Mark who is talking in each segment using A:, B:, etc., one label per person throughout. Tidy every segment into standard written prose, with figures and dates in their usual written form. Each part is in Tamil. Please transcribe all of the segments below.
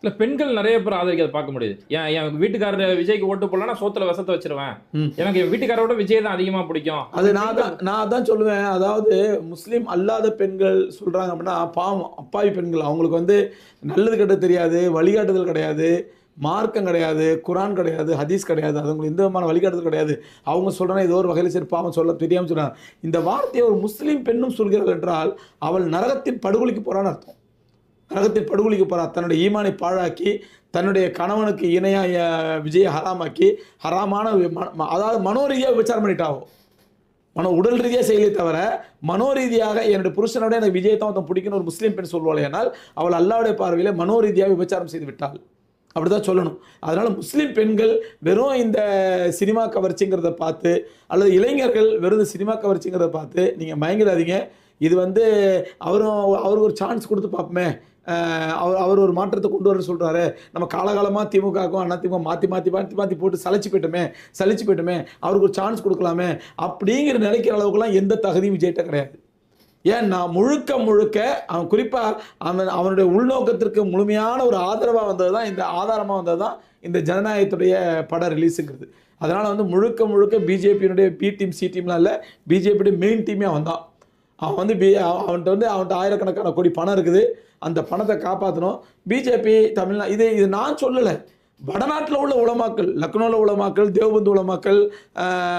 A: இல்ல பெண்கள் நிறைய பேர் ஆதரிக்கிறத பார்க்க முடியுது. என் வீட்டுக்காரர் விஜய்க்கு ஓட்டு போடலன்னா சோத்துல விஷத்த வச்சிருவேன். எனக்கு என் வீட்டுக்காரோட விஜய் தான் அதிகமா பிடிக்கும்.
B: அது நான் அதான் சொல்லுவேன். அதாவது முஸ்லீம் அல்லாத பெண்கள் சொல்றாங்க அப்படின்னா பாவம், அப்பாவி பெண்கள். அவங்களுக்கு வந்து நல்லது கெட்ட தெரியாது, வழிகாட்டுதல் கிடையாது, மார்க்கம் கிடையாது, குரான் கிடையாது, ஹதீஸ் கிடையாது, அது உங்களுக்கு எந்த விதமான வழிகாட்டுதல் கிடையாது. அவங்க சொல்றாங்க ஏதோ ஒரு வகையில் சரி பாவம் சொல்ல தெரியாமல் சொல்றாங்க. இந்த வார்த்தையை ஒரு முஸ்லீம் பெண்ணும் சொல்கிறாள் என்றால் அவள் நரகத்தின் படுகொலிக்கு போறான்னு அர்த்தம். நரகத்தின் படுகொலிக்கு போறா. தன்னுடைய ஈமானை பாழாக்கி தன்னுடைய கணவனுக்கு இணையாக விஜயை ஹராமாக்கி ஹராமான அதாவது மனோரீதியாக விபச்சாரம் பண்ணிட்டாவோ. உடல் ரீதியாக செய்யலே தவிர மனோரீதியாக என்னுடைய புருஷனோட எனக்கு விஜய் தான் ஒருத்தன் பிடிக்கணும் ஒரு முஸ்லீம் பெண் சொல்வாள். ஏனால் அவள் அல்லாவுடைய பார்வையில் மனோரீதியாக விபச்சாரம் செய்து விட்டாள். அப்படிதான் சொல்லணும். அதனால முஸ்லீம் பெண்கள் வெறும் இந்த சினிமா கவர்ச்சிங்கிறத பார்த்து அல்லது இளைஞர்கள் வெறும் இந்த சினிமா கவர்ச்சிங்கிறத பார்த்து நீங்கள் மயங்கிடாதீங்க. இது வந்து அவருக்கு ஒரு சான்ஸ் கொடுத்து பார்ப்போமே, அவர் ஒரு மாற்றத்தை கொண்டு வரன்னு சொல்கிறாரு, நம்ம காலகாலமாக திமுகவுக்கும் அண்ணா திமுக மாற்றி போட்டு சலிச்சு போயிட்டோமே, அவருக்கு ஒரு சான்ஸ் கொடுக்கலாமே அப்படிங்கிற நினைக்கிற அளவுக்குலாம் எந்த தகுதியும் விஜய்கிட்ட கிடையாது. ஏன்னா முழுக்க அவன் குறிப்பாக அவனுடைய உள்நோக்கத்திற்கு முழுமையான ஒரு ஆதரவாக வந்தது தான் ஆதாரமாக வந்தது தான் இந்த ஜனநாயகத்துடைய பட ரிலீஸுங்கிறது. அதனால் வந்து முழுக்க பிஜேபியினுடைய பி டீம் சி டீம்லாம் இல்லை, பிஜேபியுடைய மெயின் டீமே அவன் அவன்கிட்ட ஆயிரக்கணக்கான கோடி பணம் இருக்குது. அந்த பணத்தை காப்பாற்றணும். பிஜேபி தமிழ்நாடு இது நான் சொல்லலை. வடநாட்டில் உள்ள உலமாக்கள், லக்னோவில் உலமாக்கள், தேவபந்து உலமாக்கள்,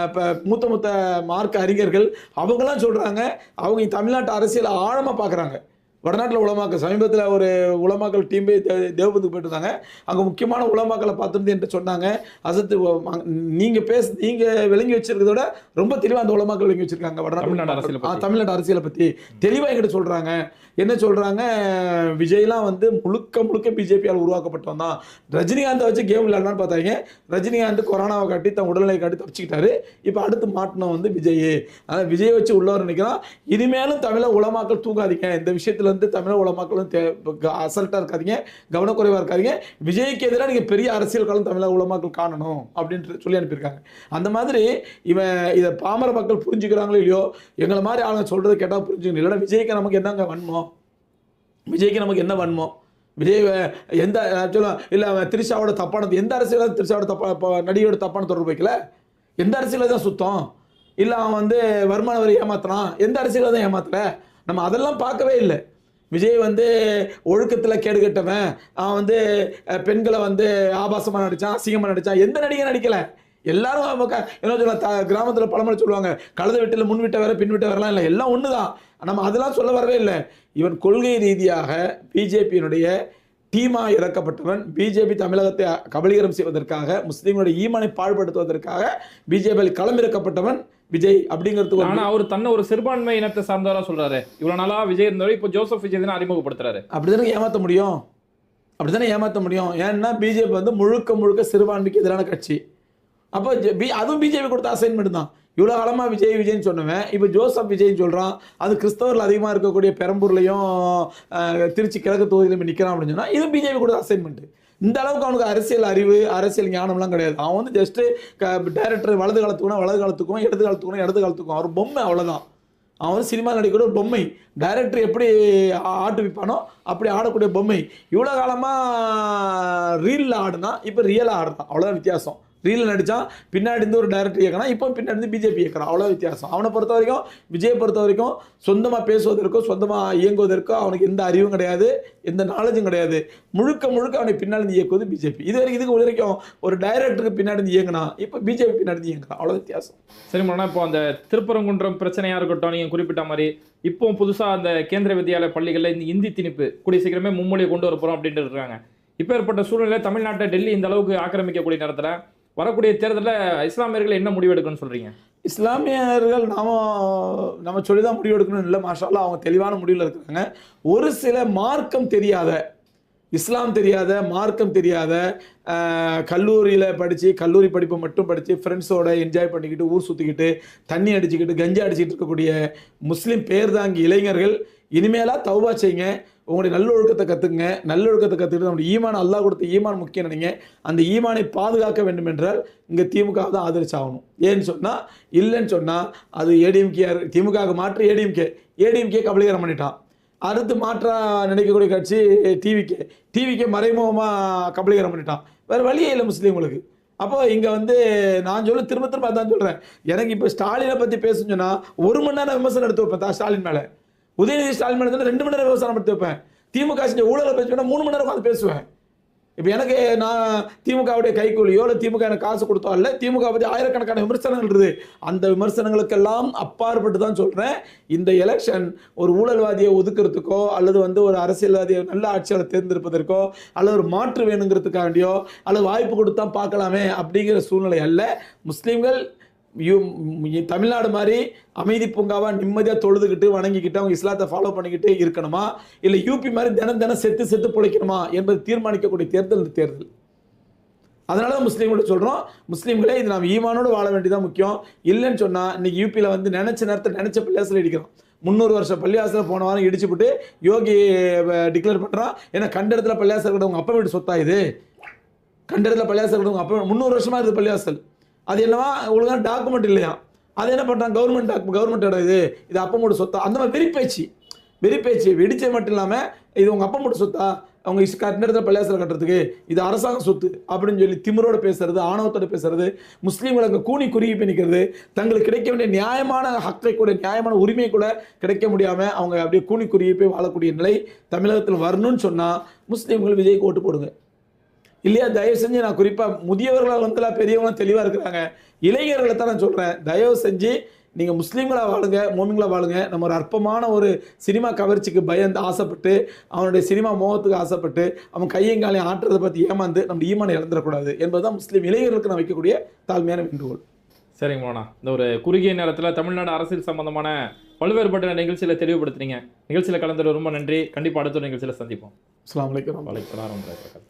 B: இப்போ மூத்த மார்க்க அறிஞர்கள் அவங்களாம் சொல்கிறாங்க. அவங்க தமிழ்நாட்டு அரசியல் ஆழமாக பார்க்குறாங்க. வடநாட்டில் உலமாக்கள் சமீபத்தில் ஒரு உலமாக்கள் டீம் போய் தேவபந்துக்கு போயிட்டு இருந்தாங்க. அங்கே முக்கியமான உலமாக்களை பார்த்துருந்து என்கிட்ட சொன்னாங்க, அசத்து நீங்கள் விளங்கி வச்சிருக்கிறத விட ரொம்ப தெளிவாக அந்த உலமாக்கள் விளங்கி வச்சிருக்காங்க. தமிழ்நாட்டு அரசியலை பற்றி தெளிவாக என்கிட்ட சொல்கிறாங்க. என்ன சொல்கிறாங்க, விஜய்லாம் வந்து முழுக்க பிஜேபியால் உருவாக்கப்பட்டவன் தான். ரஜினிகாந்தை வச்சு கேம் விளையாடலான்னு பார்த்தாங்க. ரஜினிகாந்த் கொரோனாவை காட்டி தன் உடல்நிலை காட்டி தப்பிச்சுக்கிட்டாரு. இப்போ அடுத்து மாட்டினோம் வந்து விஜய். அதாவது விஜய் வச்சு உள்ளவர் நினைக்கிறான். இனிமேலும் தமிழக உலமாக்கள் தூங்காதீங்க. இந்த விஷயத்தில் வந்து தமிழக உலமாக்களும் அசல்ட்டாக இருக்காதீங்க, கவனக்குறைவாக இருக்காதீங்க. விஜய்க்கு எதிராக நீங்கள் பெரிய அரசியல் காலம் தமிழக உலமாக்கள் காணணும் அப்படின்ட்டு சொல்லி அனுப்பியிருக்காங்க. அந்த மாதிரி இதை பாமர மக்கள் புரிஞ்சுக்கிறாங்களோ இல்லையோ, எங்களை மாதிரி ஆளுங்க சொல்கிறது கேட்டால் புரிஞ்சுக்கணும். இல்லைன்னா விஜய்க்கு நமக்கு என்னங்க வன்மம், விஜய்க்கு நமக்கு என்ன வன்மம்? விஜய் எந்த இல்லை திரிஷாவோட தப்பானது எந்த அரசியல்? திரிஷாவோட நடிகையோட தப்பான தொடர்பு வைக்கல. எந்த அரசியலில் தான் சுத்தம்? இல்லை அவன் வந்து வருமான வரி ஏமாத்துறான், எந்த அரசியலில் தான் ஏமாத்தல? நம்ம அதெல்லாம் பார்க்கவே இல்லை. விஜய் வந்து ஒழுக்கத்தில் கேடு கட்டவன், அவன் வந்து பெண்களை வந்து ஆபாசமாக நடித்தான், அசிங்கமாக நடித்தான். எந்த நடிகை நடிக்கலை? எல்லாரும் என்ன சொல்லலாம், கிராமத்தில் பழமொழி சொல்லுவாங்க, கழுத வீட்டில் முன் விட்ட வேற பின் விட்ட வரலாம் இல்லை, எல்லாம் ஒன்று தான். நம்ம அதெல்லாம் சொல்ல வரவே இல்லை. இவன் கொள்கை ரீதியாக பிஜேபியினுடைய டீமாக இறக்கப்பட்டவன். பிஜேபி தமிழகத்தை கபலீகரம் செய்வதற்காக, முஸ்லீம்களுடைய ஈமானை பாழ்படுத்துவதற்காக பிஜேபியில் களமிறக்கப்பட்டவன் விஜய் அப்படிங்கிறதுக்கு.
A: ஆனா அவர் தன்னை ஒரு சிறுபான்மை இனத்தை சார்ந்தவரா சொல்றாரு. இவ்வளவு நாளா விஜய் இருந்தவரை இப்போ ஜோசப் விஜய் தான் அறிமுகப்படுத்துறாரு.
B: அப்படிதானே ஏமாற்ற முடியும். ஏன்னா பிஜேபி வந்து முழுக்க சிறுபான்மைக்கு எதிரான கட்சி. அப்போ அதுவும் பிஜேபி கொடுத்த அசைன்மெண்ட் தான். இவ்வளோ காலமாக விஜய்னு சொன்னவன் இப்போ ஜோசப் விஜய்னு சொல்கிறான். அது கிறிஸ்தவர்கள் அதிகமாக இருக்கக்கூடிய பெரம்பூர்லையும் திருச்சி கிழக்கு தொகுதியிலும் நிற்கிறான் அப்படின்னு சொன்னால் இது பிஜேபி கொடுத்த அசைன்மெண்ட். இந்த அளவுக்கு அவனுக்கு அரசியல் அறிவு, அரசியல் ஞானம்லாம் கிடையாது. அவன் வந்து ஜஸ்ட்டு டைரக்டர் வலது காலத்துக்கும் இடது காலத்துக்கும் அவர் பொம்மை, அவ்வளோதான். அவன் வந்து சினிமா நடிக்கிற ஒரு பொம்மை. டைரக்டர் எப்படி ஆட்டுவிப்பானோ அப்படி ஆடக்கூடிய பொம்மை. இவ்வளோ காலமாக ரீலில் ஆடுனா இப்போ ரியலாக ஆடுறான், அவ்வளோதான் வித்தியாசம். ரீலில் நடித்தான், பின்னாடி இருந்து ஒரு டைரக்டர் இயக்கணும், இப்போ பின்னாடி இருந்து பிஜேபி இயக்கிறோம், அவ்வளோ வித்தியாசம். அவனை பொறுத்த வரைக்கும், விஜயை பொறுத்த வரைக்கும் சொந்தமாக பேசுவதற்கோ சொந்தமாக இயங்குவதற்கோ அவனுக்கு எந்த அறிவும் கிடையாது, எந்த நாலேஜும் கிடையாது. முழுக்க அவனை பின்னாடி இருந்து இயக்குவது பிஜேபி. இதுக்கு வரைக்கும் ஒரு டைரக்டருக்கு பின்னாடி இருந்து இயங்கினா, இப்போ பிஜேபி பின்னாடி இருந்து இயங்குறான், அவ்வளோ வித்தியாசம்.
A: சரி மேடம், இப்போ அந்த திருப்பரங்குன்றம் பிரச்சனையாக இருக்கட்டும், நீங்கள் குறிப்பிட்ட மாதிரி இப்போ புதுசாக அந்த கேந்திர வித்யாலய பள்ளிகளில் இந்த இந்தி திணிப்பு கூடிய சீக்கிரமே மும்மொழியை கொண்டு வர போகிறோம் அப்படின்ட்டு இருக்காங்க. இப்போ ஏற்பட்ட சூழ்நிலை தமிழ்நாட்டை டெல்லி இந்த அளவுக்கு ஆக்கிரமிக்கக்கூடிய நேரத்தில் வரக்கூடிய தேர்தலில் இஸ்லாமியர்கள் என்ன முடிவு எடுக்கணும்னு சொல்றீங்க?
B: இஸ்லாமியர்கள் நம்ம சொல்லி தான் முடிவு எடுக்கணும் இல்லை, மாஷா அல்லாஹ் அவங்க தெளிவான முடிவில் இருக்கிறாங்க. ஒரு சில மார்க்கம் தெரியாத, இஸ்லாம் தெரியாத, மார்க்கம் தெரியாத, கல்லூரியில் கல்லூரி படிப்பை மட்டும் படித்து ஃப்ரெண்ட்ஸோட என்ஜாய் பண்ணிக்கிட்டு ஊர் சுற்றிக்கிட்டு தண்ணி அடிச்சுக்கிட்டு கஞ்சா அடிச்சுக்கிட்டு இருக்கக்கூடிய முஸ்லீம் பேர்தாங்கி இளைஞர்கள் இனிமேலா தௌபா செய்யுங்க. உங்களுடைய நல்லொழுக்கத்தை கற்றுக்கிட்டு நம்முடைய ஈமான், அல்லாஹ் கொடுத்த ஈமான் முக்கியம் நினைங்க. அந்த ஈமானை பாதுகாக்க வேண்டும் என்றால் இங்கே திமுக தான் ஆதரிச்சாகணும். ஏன்னு சொன்னால், இல்லைன்னு சொன்னால் அது ஏடிஎம்கே, திமுக மாற்றி ஏடிஎம்கே கபலீகரம் பண்ணிட்டான். அடுத்து மாற்றா நினைக்கக்கூடிய கட்சி டிவிக்கே மறைமுகமாக கபலீகரம் பண்ணிட்டான். வேறு வழியே இல்லை முஸ்லீம்களுக்கு. அப்போ இங்கே வந்து நான் திரும்ப திரும்ப அதான் சொல்கிறேன். எனக்கு இப்போ ஸ்டாலினை பற்றி பேசணும்னு சொன்னால் 1 மணி நேரம் விமர்சனம் எடுத்து வைப்பேன் ஸ்டாலின் மேலே. உதயநிதி ஸ்டாலின் மேலே 2 மணி நேரம் விமர்சனம் எடுத்து வைப்பேன். திமுக செஞ்ச ஊழலை பேசுவேன்னா 3 மணி நேரம் உட்காந்து பேசுவேன். இப்போ எனக்கு நான் திமுகவுடைய கைக்கூலியோ இல்லை திமுக எனக்கு காசு கொடுத்தோ இல்லை, திமுக பற்றி ஆயிரக்கணக்கான விமர்சனங்கள் இருக்குது. அந்த விமர்சனங்களுக்கெல்லாம் அப்பாற்பட்டு தான் சொல்கிறேன், இந்த எலெக்ஷன் ஒரு ஊழல்வாதியை ஒதுக்குறதுக்கோ அல்லது வந்து ஒரு அரசியல்வாதியை நல்ல ஆட்சியாளர் தேர்ந்தெடுப்பதற்கோ அல்லது ஒரு மாற்று வேணுங்கிறதுக்காண்டியோ அல்லது வாய்ப்பு கொடுத்தா பார்க்கலாமே அப்படிங்கிற சூழ்நிலை அல்ல. முஸ்லீம்கள் தமிழ்நாடு மாதிரி அமைதி பூங்காவா நிம்மதியாக தொழுதுகிட்டு வணங்கிக்கிட்டு அவங்க இஸ்லாத்தை ஃபாலோ பண்ணிக்கிட்டு இருக்கணுமா, இல்லை யூபி மாதிரி தினம் செத்து பிழைக்கணுமா என்பது தீர்மானிக்கக்கூடிய தேர்தல் இந்த தேர்தல். அதனால தான் முஸ்லீம்களை சொல்கிறோம், முஸ்லீம்களே இது நாம் ஈமானோடு வாழ வேண்டியதான் முக்கியம். இல்லைன்னு சொன்னால் இன்னைக்கு யூபியில் வந்து நினச்ச நேரத்தில் நினச்ச பள்ளியாசல் இடிக்கிறோம். 300 வருஷம் பள்ளியாசலை போன வாரம் இடிச்சுவிட்டு யோகி டிக்ளேர் பண்ணுறான். ஏன்னா கண்ட இடத்துல பள்ளியாசல் கூட உங்கள் அப்பா வீட்டு சொத்தா இது, கண்ட இடத்துல பள்ளியாசல் கூட உங்கள் அப்பா 300 வருஷமாக இருக்குது பள்ளியாசல். அது என்னவா ஒழுங்கான டாக்குமெண்ட் இல்லையா, அது என்ன பண்ணுறாங்க கவர்மெண்ட் இடம் இது அப்பா மூட்டு சொத்தா, அந்த மாதிரி வெறிப்பேச்சு வெடிச்சது மட்டும் இல்லாமல் இது உங்கள் அப்பா மூட்டு சொத்தா, அவங்க கட்டின இடத்துல பள்ளியாசல் கட்டுறதுக்கு இது அரசாங்க சொத்து அப்படின்னு சொல்லி திமிரோட பேசுறது, ஆணவத்தோட பேசுறது, முஸ்லீம்களை அங்கே கூனி குறுகி பண்ணிக்கிறது, தங்களுக்கு கிடைக்க வேண்டிய நியாயமான ஹக்கை கூட நியாயமான உரிமை கூட கிடைக்க முடியாமல் அவங்க அப்படியே கூனி குறுகி போய் வாழக்கூடிய நிலை தமிழகத்தில் வரணும்னு சொன்னால் முஸ்லீம்கள் விஜய்க்கு ஓட்டு போடுங்க. இல்லையா தயவு செஞ்சு நான் குறிப்பாக முதியவர்களால் வந்து பெரியவங்களாம் தெளிவாக இருக்கிறாங்க, இளைஞர்களை தான் நான் சொல்கிறேன், தயவு செஞ்சு நீங்கள் முஸ்லீம்களாக வாழுங்க, மோமிங்களாக வாழுங்க. நம்ம ஒரு அற்பமான ஒரு சினிமா கவர்ச்சிக்கு பயந்து ஆசைப்பட்டு அவனுடைய சினிமா மோகத்துக்கு ஆசைப்பட்டு அவன் கையங்காலையும் ஆட்டுறதை பற்றி ஏமாந்து நம்ம ஈமானை இழந்துடக்கூடாது என்பதுதான் முஸ்லீம் இளைஞர்களுக்கு நான் வைக்கக்கூடிய தாழ்மையான வேண்டுகோள்.
A: சரிங்க மோனா, இந்த ஒரு குறுகிய நேரத்தில் தமிழ்நாடு அரசியல் சம்பந்தமான பல்வேறுபட்ட நிகழ்ச்சியில் தெளிவுபடுத்துறீங்க. நிகழ்ச்சியில் கலந்துட்டு ரொம்ப நன்றி. கண்டிப்பாக அடுத்த நிகழ்ச்சியில் சந்திப்போம்.
B: அஸ்ஸலாமு அலைக்கும்.
A: வலைக்கம் வரஹ்மத்துல்லாஹி வபரகாத்துஹு.